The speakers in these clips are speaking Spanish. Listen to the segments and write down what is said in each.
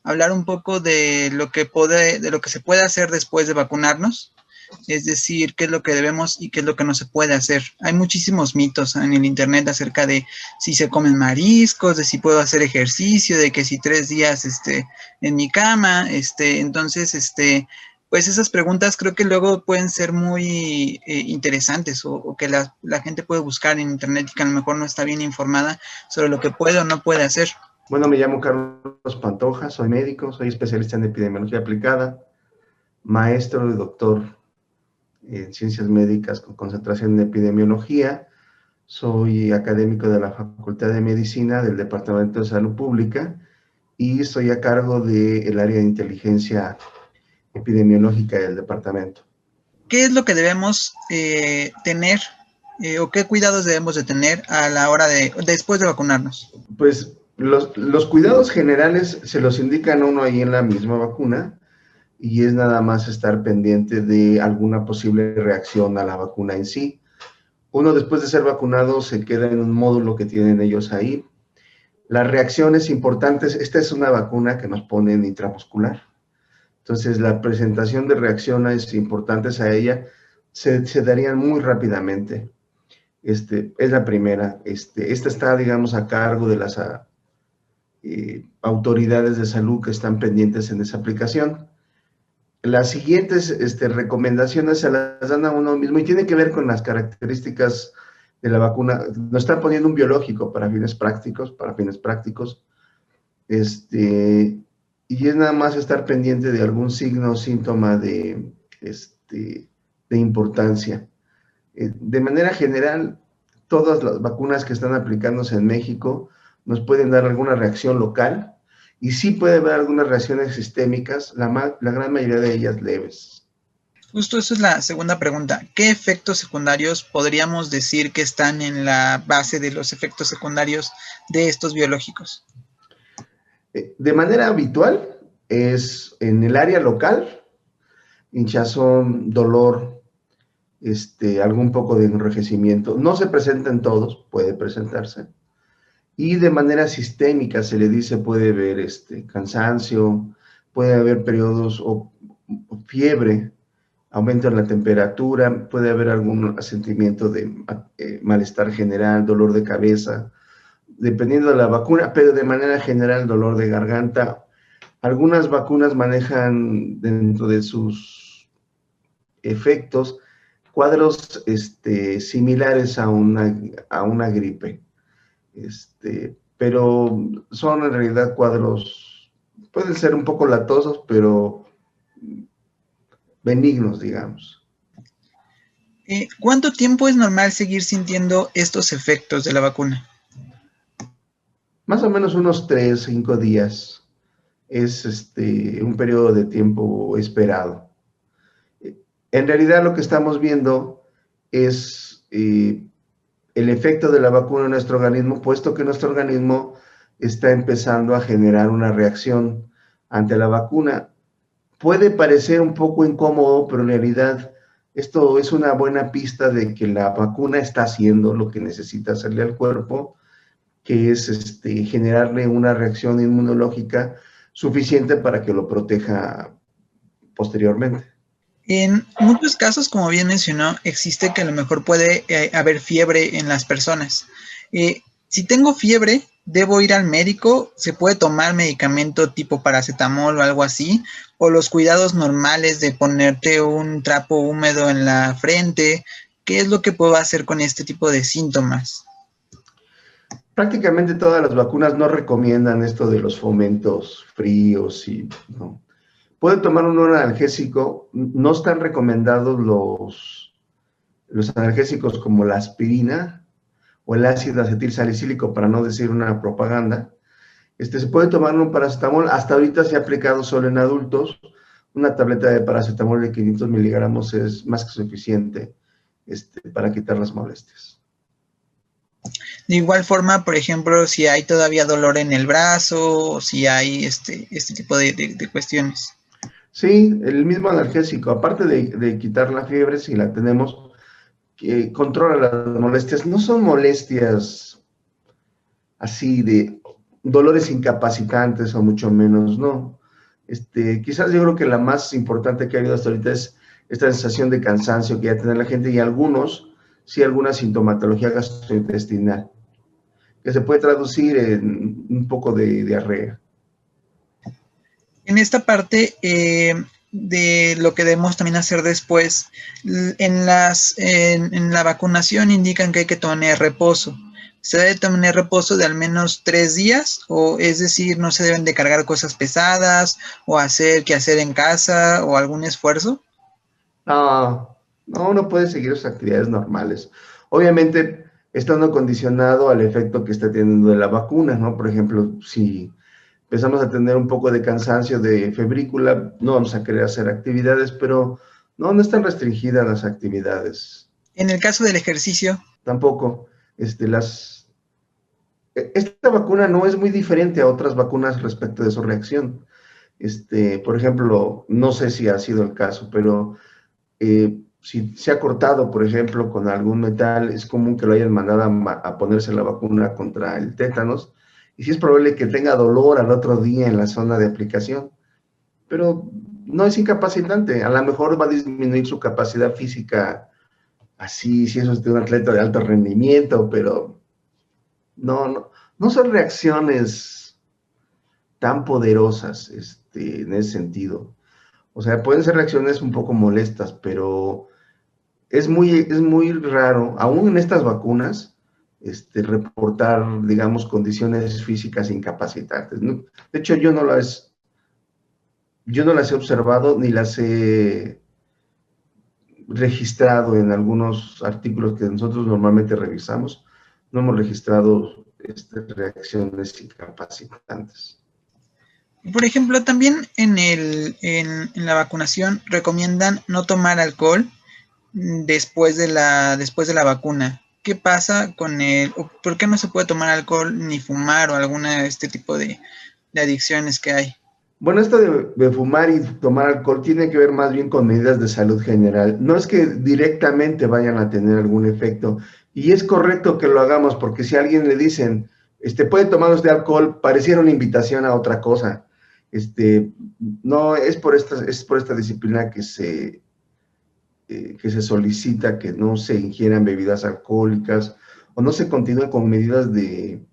hablar un poco de lo que se puede hacer después de vacunarnos. Es decir, qué es lo que debemos y qué es lo que no se puede hacer. Hay muchísimos mitos en el internet acerca de si se comen mariscos, de si puedo hacer ejercicio, de que si 3 días en mi cama, entonces, pues esas preguntas creo que luego pueden ser muy interesantes o que la gente puede buscar en internet y que a lo mejor no está bien informada sobre lo que puede o no puede hacer. Bueno, me llamo Carlos Pantoja, soy médico, soy especialista en epidemiología aplicada, maestro y doctor en ciencias médicas con concentración en epidemiología. Soy académico de la Facultad de Medicina del Departamento de Salud Pública y estoy a cargo del área de inteligencia epidemiológica del departamento. ¿Qué es lo que debemos tener o qué cuidados debemos de tener a la hora después de vacunarnos? Pues los cuidados generales se los indican a uno ahí en la misma vacuna, y es nada más estar pendiente de alguna posible reacción a la vacuna en sí. Uno, después de ser vacunado, se queda en un módulo que tienen ellos ahí. Las reacciones importantes, esta es una vacuna que nos ponen intramuscular. Entonces, la presentación de reacciones importantes a ella se darían muy rápidamente. Es la primera. Esta está, digamos, a cargo de las autoridades de salud que están pendientes en esa aplicación. Las siguientes recomendaciones se las dan a uno mismo y tiene que ver con las características de la vacuna. Nos están poniendo un biológico para fines prácticos, y es nada más estar pendiente de algún signo o síntoma de importancia. De manera general, todas las vacunas que están aplicándose en México nos pueden dar alguna reacción local, y sí puede haber algunas reacciones sistémicas, la gran mayoría de ellas leves. Justo eso es la segunda pregunta. ¿Qué efectos secundarios podríamos decir que están en la base de los efectos secundarios de estos biológicos? De manera habitual es en el área local, hinchazón, dolor, algún poco de enrojecimiento. No se presenta en todos, puede presentarse. Y de manera sistémica se le dice, puede haber cansancio, puede haber periodos o fiebre, aumento en la temperatura, puede haber algún sentimiento de malestar general, dolor de cabeza, dependiendo de la vacuna, pero de manera general dolor de garganta. Algunas vacunas manejan dentro de sus efectos cuadros similares a una gripe. Pero son en realidad cuadros, pueden ser un poco latosos, pero benignos, digamos. ¿Cuánto tiempo es normal seguir sintiendo estos efectos de la vacuna? Más o menos unos 3-5 días es un periodo de tiempo esperado. En realidad lo que estamos viendo es el efecto de la vacuna en nuestro organismo, puesto que nuestro organismo está empezando a generar una reacción ante la vacuna. Puede parecer un poco incómodo, pero en realidad esto es una buena pista de que la vacuna está haciendo lo que necesita hacerle al cuerpo, que es generarle una reacción inmunológica suficiente para que lo proteja posteriormente. En muchos casos, como bien mencionó, existe que a lo mejor puede haber fiebre en las personas. Si tengo fiebre, ¿debo ir al médico? ¿Se puede tomar medicamento tipo paracetamol o algo así? ¿O los cuidados normales de ponerte un trapo húmedo en la frente? ¿Qué es lo que puedo hacer con este tipo de síntomas? Prácticamente todas las vacunas no recomiendan esto de los fomentos fríos ¿no? Pueden tomar un analgésico. No están recomendados los analgésicos como la aspirina o el ácido acetilsalicílico, para no decir una propaganda. Se puede tomar un paracetamol. Hasta ahorita se ha aplicado solo en adultos. Una tableta de paracetamol de 500 miligramos es más que suficiente para quitar las molestias. De igual forma, por ejemplo, si hay todavía dolor en el brazo, o si hay este tipo de cuestiones. Sí, el mismo analgésico, aparte de quitar la fiebre, si la tenemos, que controla las molestias. No son molestias así dolores incapacitantes o mucho menos, no. Quizás yo creo que la más importante que ha habido hasta ahorita es esta sensación de cansancio que ya tiene la gente y algunos, sí, alguna sintomatología gastrointestinal, que se puede traducir en un poco de diarrea. En esta parte de lo que debemos también hacer después, en la vacunación indican que hay que tener reposo. Se debe tener reposo de al menos 3 días, o es decir, no se deben de cargar cosas pesadas o hacer que hacer en casa o algún esfuerzo. No, no, uno puede seguir sus actividades normales. Obviamente, estando condicionado al efecto que está teniendo de la vacuna, ¿no? Por ejemplo, si empezamos a tener un poco de cansancio, de febrícula, no vamos a querer hacer actividades, pero no están restringidas las actividades. En el caso del ejercicio. Tampoco, esta vacuna no es muy diferente a otras vacunas respecto de su reacción. Por ejemplo, no sé si ha sido el caso, pero si se ha cortado, por ejemplo, con algún metal, es común que lo hayan mandado a ponerse la vacuna contra el tétanos, y sí es probable que tenga dolor al otro día en la zona de aplicación, pero no es incapacitante, a lo mejor va a disminuir su capacidad física, así, si eso es de un atleta de alto rendimiento, pero no son reacciones tan poderosas en ese sentido. O sea, pueden ser reacciones un poco molestas, pero es muy raro, aún en estas vacunas, reportar, digamos, condiciones físicas incapacitantes, ¿no? De hecho, yo no las he observado ni las he registrado en algunos artículos que nosotros normalmente revisamos. No hemos registrado reacciones incapacitantes. Por ejemplo, también en la vacunación recomiendan no tomar alcohol después de la vacuna. ¿Qué pasa con por qué no se puede tomar alcohol ni fumar o alguna de este tipo de adicciones que hay? Bueno, esto de fumar y tomar alcohol tiene que ver más bien con medidas de salud general. No es que directamente vayan a tener algún efecto. Y es correcto que lo hagamos, porque si a alguien le dicen, puede tomar usted alcohol, pareciera una invitación a otra cosa. No, es por esta disciplina que se solicita que no se ingieran bebidas alcohólicas o no se continúe con medidas de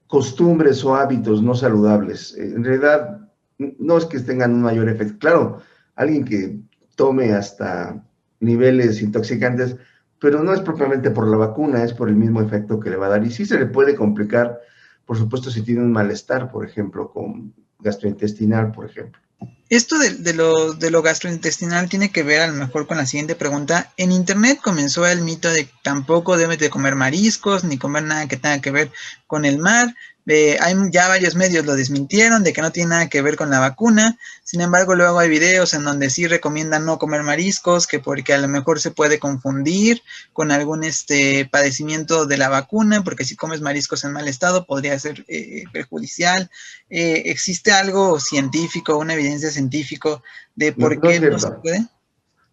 costumbres o hábitos no saludables. En realidad, no es que tengan un mayor efecto. Claro, alguien que tome hasta niveles intoxicantes, pero no es propiamente por la vacuna, es por el mismo efecto que le va a dar. Y sí se le puede complicar, por supuesto, si tiene un malestar, por ejemplo, con gastrointestinal, por ejemplo. Esto de lo gastrointestinal tiene que ver a lo mejor con la siguiente pregunta. En internet comenzó el mito de que tampoco debes de comer mariscos ni comer nada que tenga que ver con el mar. Hay ya varios medios lo desmintieron de que no tiene nada que ver con la vacuna. Sin embargo, luego hay videos en donde sí recomiendan no comer mariscos, que porque a lo mejor se puede confundir con algún padecimiento de la vacuna, porque si comes mariscos en mal estado podría ser perjudicial. ¿Existe algo científico, una evidencia científica de por qué no se puede?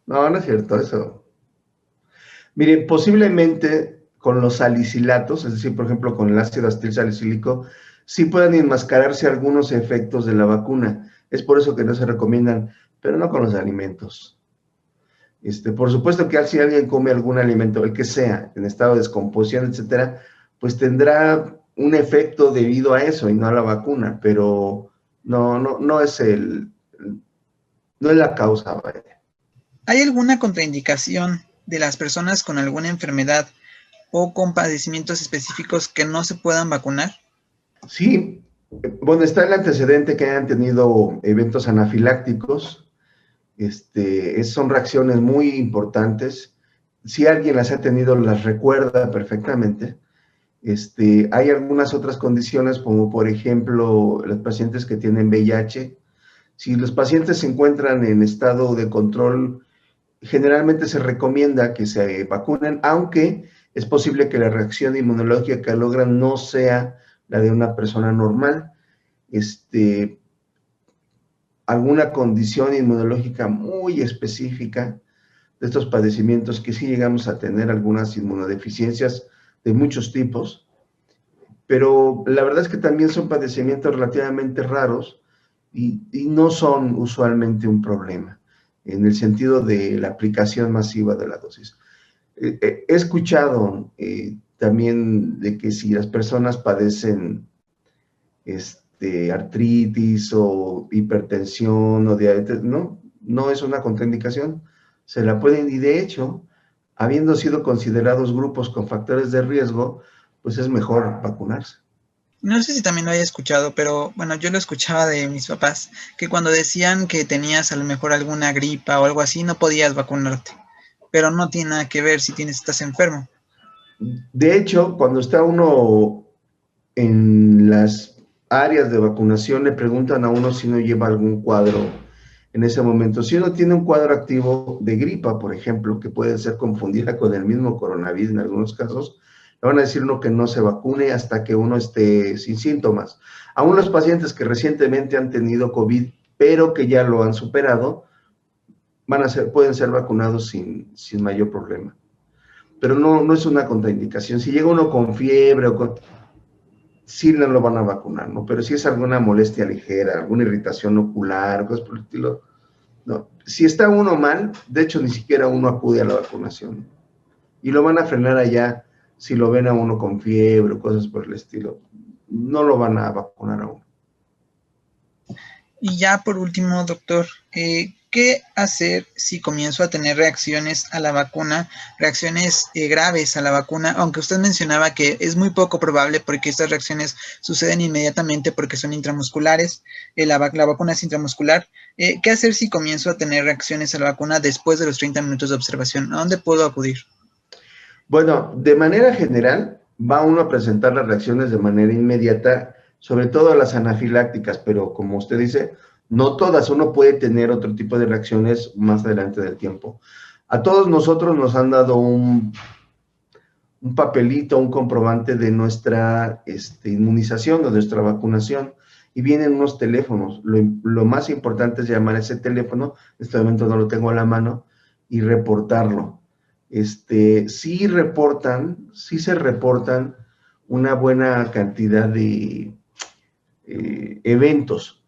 No es cierto eso. Miren, posiblemente con los salicilatos, es decir, por ejemplo, con el ácido acetil salicílico, sí puedan enmascararse algunos efectos de la vacuna. Es por eso que no se recomiendan, pero no con los alimentos. Por supuesto que si alguien come algún alimento, el que sea, en estado de descomposición, etcétera, pues tendrá un efecto debido a eso y no a la vacuna, pero no es la causa, vaya. ¿Hay alguna contraindicación de las personas con alguna enfermedad o con padecimientos específicos que no se puedan vacunar? Sí, bueno, está el antecedente que hayan tenido eventos anafilácticos. Son reacciones muy importantes. Si alguien las ha tenido, las recuerda perfectamente. Hay algunas otras condiciones, como por ejemplo, los pacientes que tienen VIH. Si los pacientes se encuentran en estado de control, generalmente se recomienda que se vacunen, aunque es posible que la reacción inmunológica que logran no sea la de una persona normal. Alguna condición inmunológica muy específica de estos padecimientos, que sí llegamos a tener algunas inmunodeficiencias de muchos tipos, pero la verdad es que también son padecimientos relativamente raros y no son usualmente un problema en el sentido de la aplicación masiva de la dosis. He escuchado también de que si las personas padecen artritis o hipertensión o diabetes, no es una contraindicación, se la pueden, y de hecho, habiendo sido considerados grupos con factores de riesgo, pues es mejor vacunarse. No sé si también lo haya escuchado, pero bueno, yo lo escuchaba de mis papás, que cuando decían que tenías a lo mejor alguna gripa o algo así, no podías vacunarte. Pero no tiene nada que ver si estás enfermo. De hecho, cuando está uno en las áreas de vacunación, le preguntan a uno si no lleva algún cuadro en ese momento. Si uno tiene un cuadro activo de gripa, por ejemplo, que puede ser confundida con el mismo coronavirus en algunos casos, le van a decir uno que no se vacune hasta que uno esté sin síntomas. Aún los pacientes que recientemente han tenido COVID, pero que ya lo han superado, pueden ser vacunados sin mayor problema. Pero no es una contraindicación. Si llega uno con fiebre sí no lo van a vacunar, ¿no? Pero si es alguna molestia ligera, alguna irritación ocular, cosas por el estilo, no. Si está uno mal, de hecho ni siquiera uno acude a la vacunación. Y lo van a frenar allá si lo ven a uno con fiebre, cosas por el estilo. No lo van a vacunar a uno. Y ya por último, doctor, ¿qué hacer si comienzo a tener reacciones a la vacuna, reacciones graves a la vacuna? Aunque usted mencionaba que es muy poco probable porque estas reacciones suceden inmediatamente porque son intramusculares, la vacuna es intramuscular. ¿Qué hacer si comienzo a tener reacciones a la vacuna después de los 30 minutos de observación? ¿A dónde puedo acudir? Bueno, de manera general, va uno a presentar las reacciones de manera inmediata, sobre todo las anafilácticas, pero como usted dice, no todas, uno puede tener otro tipo de reacciones más adelante del tiempo. A todos nosotros nos han dado un papelito, un comprobante de nuestra inmunización, de nuestra vacunación, y vienen unos teléfonos. Lo más importante es llamar a ese teléfono, en este momento no lo tengo a la mano, y reportarlo. Sí se reportan una buena cantidad de eventos,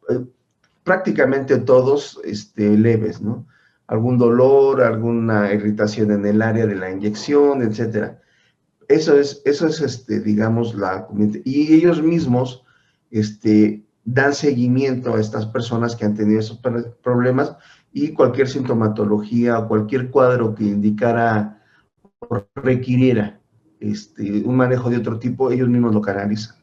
prácticamente todos leves, ¿no? Algún dolor, alguna irritación en el área de la inyección, etcétera. Eso es digamos, y ellos mismos dan seguimiento a estas personas que han tenido esos problemas y cualquier sintomatología o cualquier cuadro que indicara o requiriera un manejo de otro tipo, ellos mismos lo canalizan.